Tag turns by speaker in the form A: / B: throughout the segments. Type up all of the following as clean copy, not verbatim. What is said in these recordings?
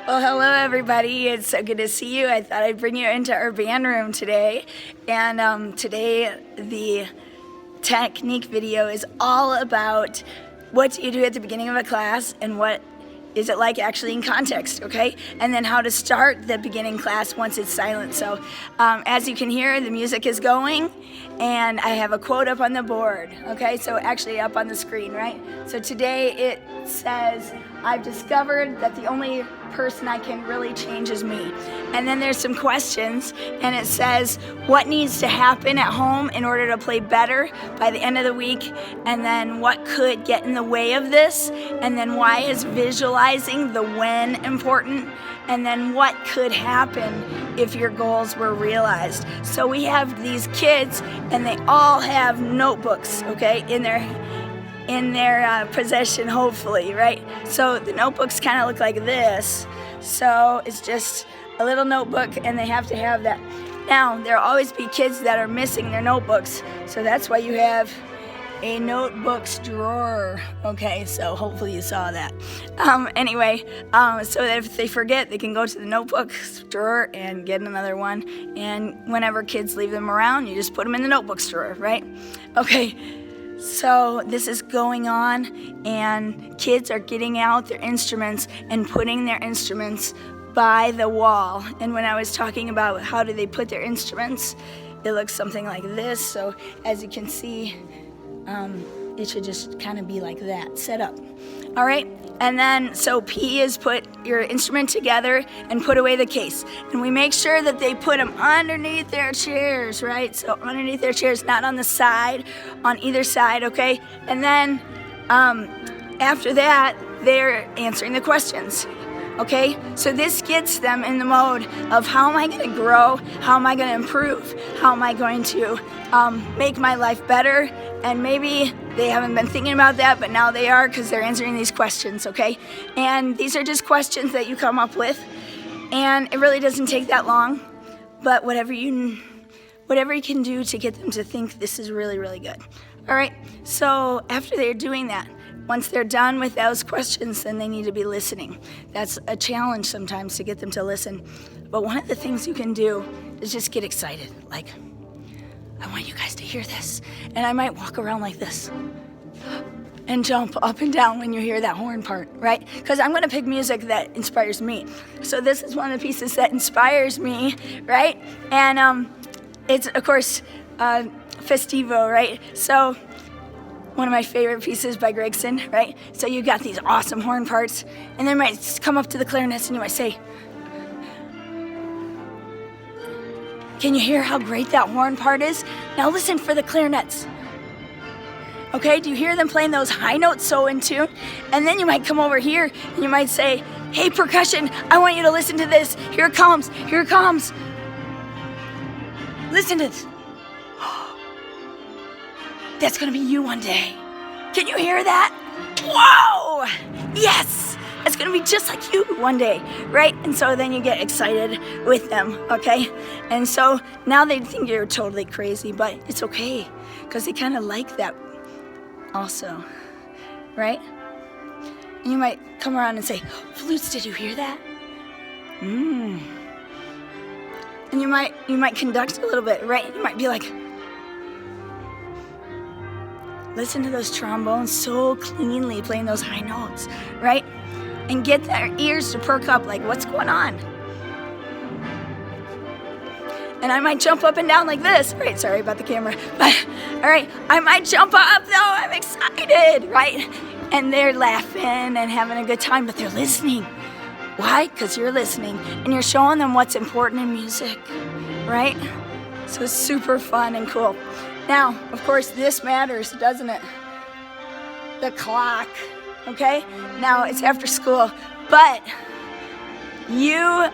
A: Well, hello everybody. It's so good to see you. I thought I'd bring you into our band room today. And today the technique video is all about what do you do at the beginning of a class and what is it like actually in context, okay? And then how to start the beginning class once it's silent. So as you can hear, the music is going and I have a quote up on the board, okay? So actually up on the screen, right? So today it says, I've discovered that the only person I can really change is me. And then there's some questions and it says what needs to happen at home in order to play better by the end of the week, and then what could get in the way of this, and then why is visualizing the when important, and then what could happen if your goals were realized. So we have these kids and they all have notebooks, okay, in their possession, hopefully, right? So the notebooks kind of look like this. So it's just a little notebook and they have to have that. Now, there'll always be kids that are missing their notebooks. So that's why you have a notebooks drawer. Okay, so hopefully you saw that. Anyway, so that if they forget, they can go to the notebooks drawer and get another one. And whenever kids leave them around, you just put them in the notebooks drawer, right? Okay. So this is going on and kids are getting out their instruments and putting their instruments by the wall. And when I was talking about how do they put their instruments, it looks something like this. So as you can see, it should just kind of be like that, set up. All right, and then so P is put your instrument together and put away the case. And we make sure that they put them underneath their chairs, right? So underneath their chairs, not on the side, on either side, okay? And then after that, they're answering the questions. Okay, so this gets them in the mode of how am I going to grow? How am I going to improve? How am I going to make my life better? And maybe they haven't been thinking about that, but now they are because they're answering these questions, okay? And these are just questions that you come up with. And it really doesn't take that long, but whatever you can do to get them to think this is really, really good. All right, so after they're doing that, once they're done with those questions, then they need to be listening. That's a challenge sometimes to get them to listen. But one of the things you can do is just get excited. Like, I want you guys to hear this. And I might walk around like this and jump up and down when you hear that horn part, right? Because I'm going to pick music that inspires me. So this is one of the pieces that inspires me, right? And it's, of course, Festivo, right? So one of my favorite pieces by Gregson, right? So you got these awesome horn parts, and then you might come up to the clarinets and you might say, can you hear how great that horn part is? Now listen for the clarinets. Okay, do you hear them playing those high notes so in tune? And then you might come over here and you might say, hey percussion, I want you to listen to this. Here it comes, here it comes. Listen to this. That's gonna be you one day. Can you hear that? Whoa! Yes! It's gonna be just like you one day, right? And so then you get excited with them, okay? And so now they think you're totally crazy, but it's okay, because they kind of like that also, right? And you might come around and say, flutes, did you hear that? And you might conduct a little bit, right? You might be like, listen to those trombones so cleanly playing those high notes, right? And get their ears to perk up, like, what's going on? And I might jump up and down like this, right? Sorry about the camera, but all right, I might jump up though, I'm excited, right? And they're laughing and having a good time, but they're listening. Why? Because you're listening and you're showing them what's important in music, right? So it's super fun and cool. Now, of course, this matters, doesn't it? The clock, okay? Now, it's after school, but you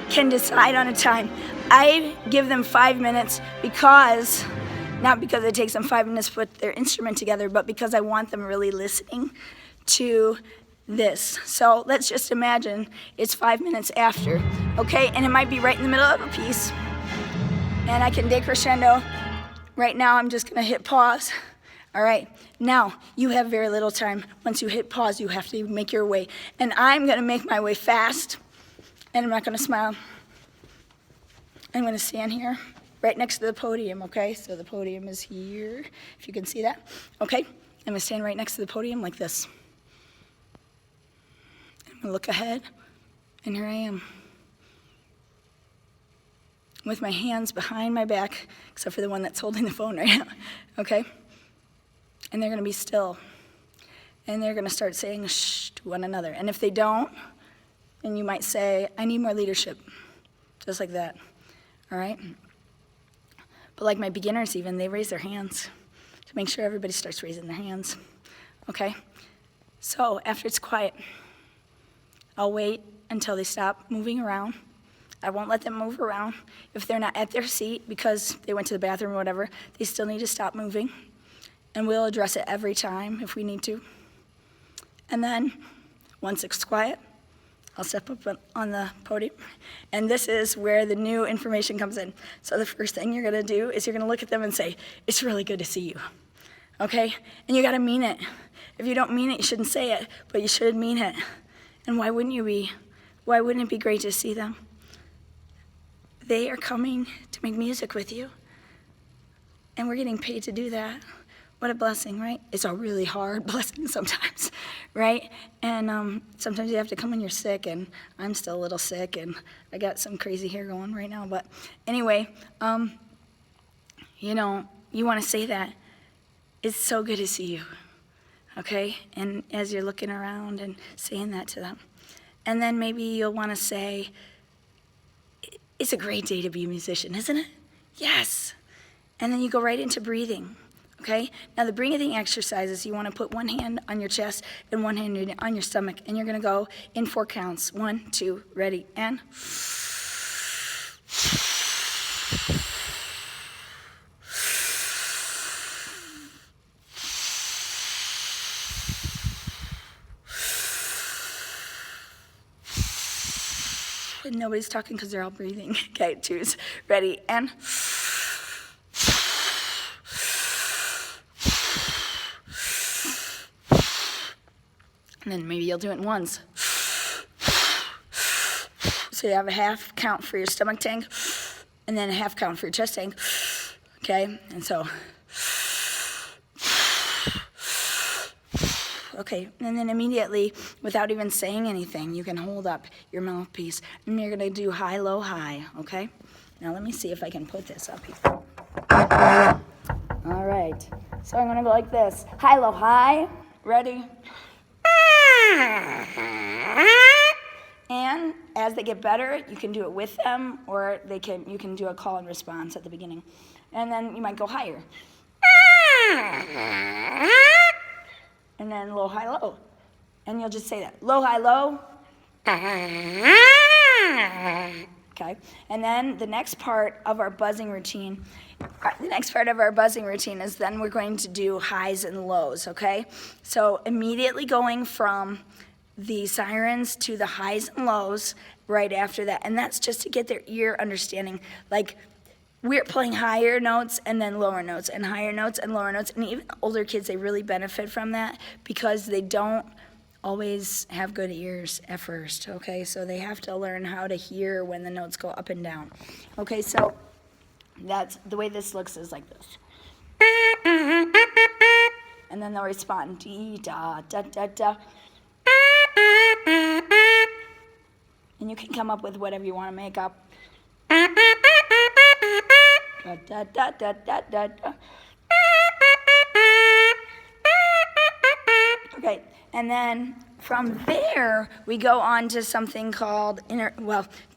A: can decide on a time. I give them 5 minutes because, not because it takes them 5 minutes to put their instrument together, but because I want them really listening to this. So let's just imagine it's 5 minutes after, okay? And it might be right in the middle of a piece, and I can decrescendo. Right now, I'm just gonna hit pause. All right, now you have very little time. Once you hit pause, you have to make your way. And I'm gonna make my way fast, and I'm not gonna smile. I'm gonna stand here, right next to the podium, okay? So the podium is here, if you can see that. Okay, I'm gonna stand right next to the podium like this. I'm gonna look ahead, and here I am. With my hands behind my back, except for the one that's holding the phone right now, okay? And they're gonna be still. And they're gonna start saying shh to one another. And if they don't, then you might say, I need more leadership, just like that, all right? But like my beginners even, they raise their hands to make sure everybody starts raising their hands, okay? So after it's quiet, I'll wait until they stop moving around. I won't let them move around. If they're not at their seat because they went to the bathroom or whatever, they still need to stop moving. And we'll address it every time if we need to. And then, once it's quiet, I'll step up on the podium. And this is where the new information comes in. So the first thing you're gonna do is you're gonna look at them and say, it's really good to see you, okay? And you gotta mean it. If you don't mean it, you shouldn't say it, but you should mean it. And why wouldn't you be? Why wouldn't it be great to see them? They are coming to make music with you. And we're getting paid to do that. What a blessing, right? It's a really hard blessing sometimes, right? And sometimes you have to come when you're sick, and I'm still a little sick, and I got some crazy hair going right now. But anyway, you know, you want to say that. It's so good to see you, okay? And as you're looking around and saying that to them. And then maybe you'll want to say, it's a great day to be a musician, isn't it? Yes. And then you go right into breathing. Okay? Now the breathing exercises, you want to put one hand on your chest and one hand on your stomach, and you're going to go in 4 counts. 1, 2, ready, and. And nobody's talking because they're all breathing. Okay, 2, ready, and. And then maybe you'll do it once. So you have a half count for your stomach tank, and then a half count for your chest tank, okay? And so, okay, and then immediately, without even saying anything, you can hold up your mouthpiece, and you're gonna do high, low, high, okay? Now let me see if I can put this up here. All right, so I'm gonna go like this. High, low, high, ready? And as they get better, you can do it with them, or you can do a call and response at the beginning. And then you might go higher. And then low, high, low. And you'll just say that. Low, high, low. Okay. And then the next part of our buzzing routine, is then we're going to do highs and lows, okay? So immediately going from the sirens to the highs and lows right after that. And that's just to get their ear understanding. Like, we're playing higher notes and then lower notes and higher notes and lower notes. And even older kids, they really benefit from that because they don't always have good ears at first, okay? So they have to learn how to hear when the notes go up and down. Okay, so that's the way this looks is like this. And then they'll respond, dee, da, da, da, da. And you can come up with whatever you want to make up. Da, da, da, da, da, da, da. Okay, and then from there, we go on to something called,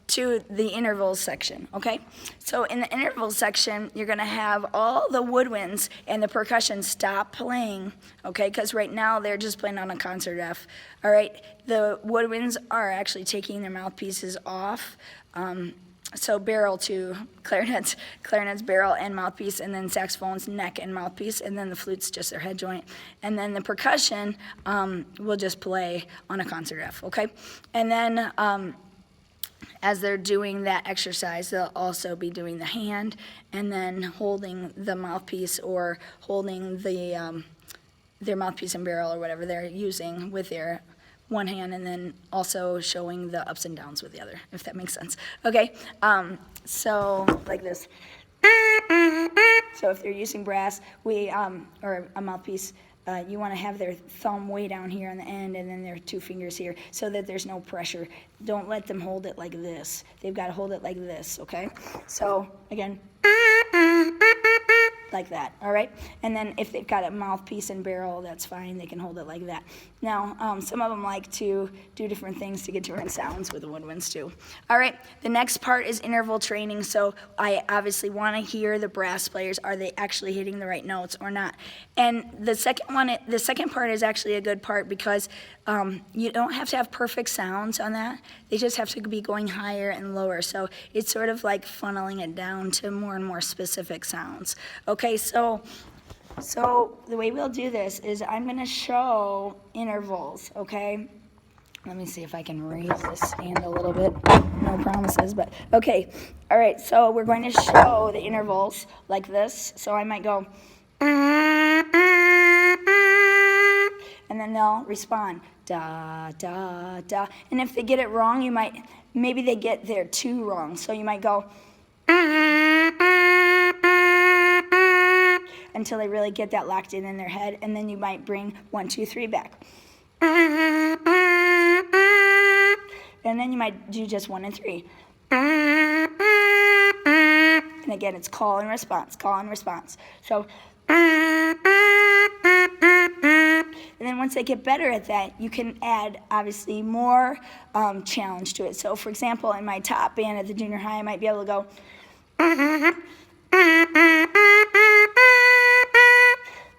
A: to the intervals section, okay? So in the intervals section, you're gonna have all the woodwinds and the percussion stop playing, okay? Because right now, they're just playing on a concert F, all right? The woodwinds are actually taking their mouthpieces off. So barrel to clarinets barrel and mouthpiece, and then saxophones neck and mouthpiece, and then the flute's just their head joint. And then the percussion will just play on a concert F, okay? And then as they're doing that exercise, they'll also be doing the hand and then holding the mouthpiece or holding their mouthpiece and barrel or whatever they're using with their one hand, and then also showing the ups and downs with the other, if that makes sense. Okay, so like this. So if they're using brass, or a mouthpiece, you want to have their thumb way down here on the end and then their two fingers here so that there's no pressure. Don't let them hold it like this. They've got to hold it like this, okay? So, again, like that, all right? And then if they've got a mouthpiece and barrel, that's fine. They can hold it like that. Now, some of them like to do different things to get different sounds with the woodwinds too. All right, the next part is interval training. So I obviously want to hear the brass players. Are they actually hitting the right notes or not? And the second part is actually a good part because you don't have to have perfect sounds on that. They just have to be going higher and lower. So it's sort of like funneling it down to more and more specific sounds. Okay, so the way we'll do this is I'm going to show intervals, okay? Let me see if I can raise this stand a little bit. No promises, but okay. All right, so we're going to show the intervals like this. So I might go, and then they'll respond, da, da, da. And if they get it wrong, maybe they get their two wrong. So you might go, until they really get that locked in their head, and then you might bring 1, 2, 3 back. And then you might do just 1 and 3. And again, it's call and response, call and response. So, and then once they get better at that, you can add, obviously, more challenge to it. So, for example, in my top band at the junior high, I might be able to go,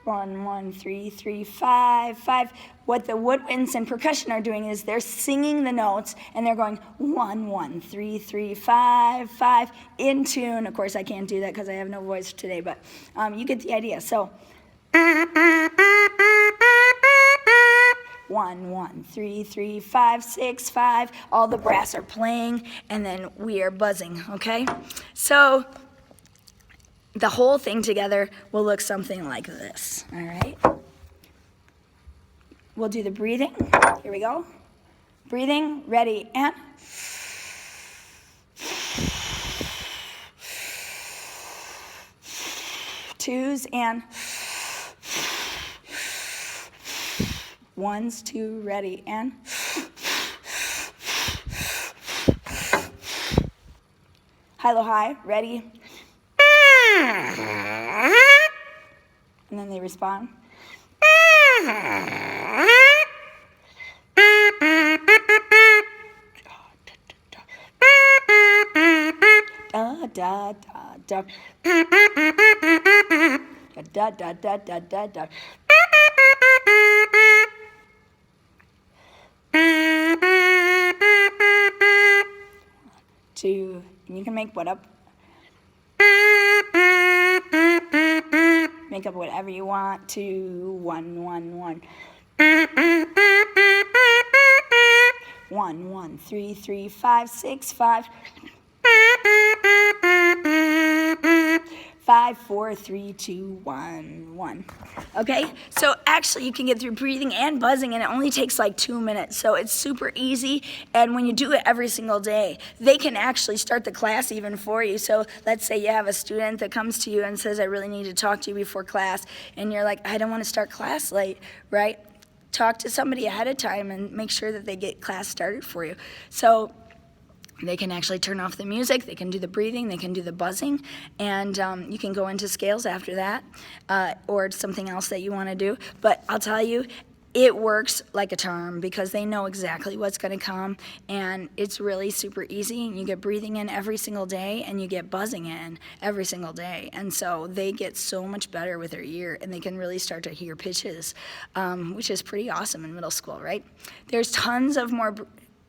A: 1, 1, 3, 3, 5, 5. What the woodwinds and percussion are doing is they're singing the notes and they're going 1, 1, 3, 3, 5, 5 in tune. Of course, I can't do that because I have no voice today, but you get the idea. So 1, 1, 3, 3, 5, 6, 5. All the brass are playing, and then we are buzzing. Okay, so the whole thing together will look something like this, all right? We'll do the breathing. Here we go. Breathing, ready, and twos and ones, 2, ready, and high, low, high, ready, and then they respond. Da da da da da da da da da da. Two, and you can make what up. Make up whatever you want. 2, 1, 1, 1. 1, 1, 3, 3, 5, 6, 5. 5, 4, 3, 2, 1, 1. Okay, so actually you can get through breathing and buzzing, and it only takes like 2 minutes. So it's super easy, and when you do it every single day, they can actually start the class even for you. So let's say you have a student that comes to you and says, I really need to talk to you before class, and you're like, I don't want to start class late, right? Talk to somebody ahead of time and make sure that they get class started for you. So they can actually turn off the music, they can do the breathing, they can do the buzzing, and you can go into scales after that, or something else that you want to do. But I'll tell you, it works like a charm because they know exactly what's going to come, and it's really super easy. And you get breathing in every single day, and you get buzzing in every single day. And so they get so much better with their ear, and they can really start to hear pitches, which is pretty awesome in middle school, right? There's tons of more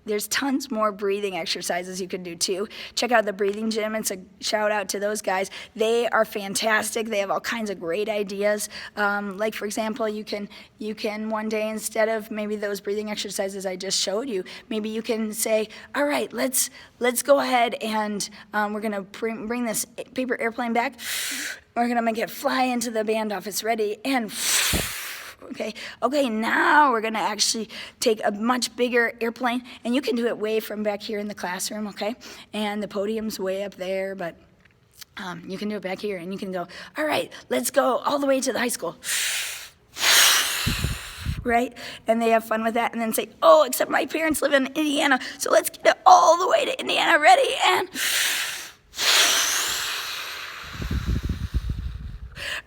A: there's tons more breathing exercises you can do too. Check out the Breathing Gym. It's a shout out to those guys. They are fantastic. They have all kinds of great ideas. Like for example, you can one day, instead of maybe those breathing exercises I just showed you, maybe you can say, all right, let's go ahead and we're gonna bring this paper airplane back. We're gonna make it fly into the band office. Ready? And okay, now we're gonna actually take a much bigger airplane, and you can do it way from back here in the classroom, okay? And the podium's way up there, but you can do it back here, and you can go, all right, let's go all the way to the high school. Right? And they have fun with that, and then say, oh, except my parents live in Indiana, so let's get it all the way to Indiana. Ready? And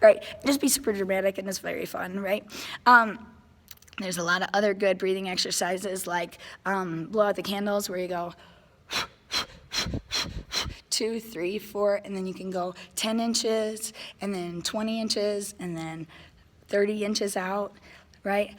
A: right, just be super dramatic, and it's very fun, right? There's a lot of other good breathing exercises, like blow out the candles, where you go 2, 3, 4, and then you can go 10 inches, and then 20 inches, and then 30 inches out, right?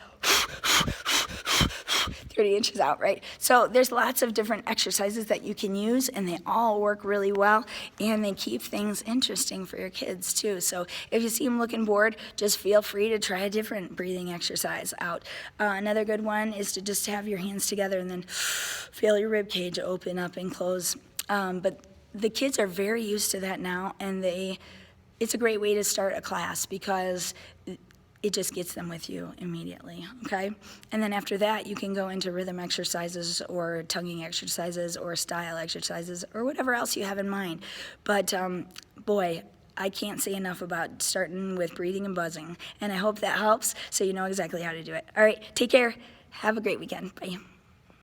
A: 30 inches out, right? So there's lots of different exercises that you can use, and they all work really well, and they keep things interesting for your kids too. So if you see them looking bored, just feel free to try a different breathing exercise out. Another good one is to just have your hands together and then feel your rib cage open up and close. But the kids are very used to that now, and it's a great way to start a class because it just gets them with you immediately, okay? And then after that, you can go into rhythm exercises or tonguing exercises or style exercises or whatever else you have in mind. But boy, I can't say enough about starting with breathing and buzzing. And I hope that helps so you know exactly how to do it. All right, take care. Have a great weekend. Bye.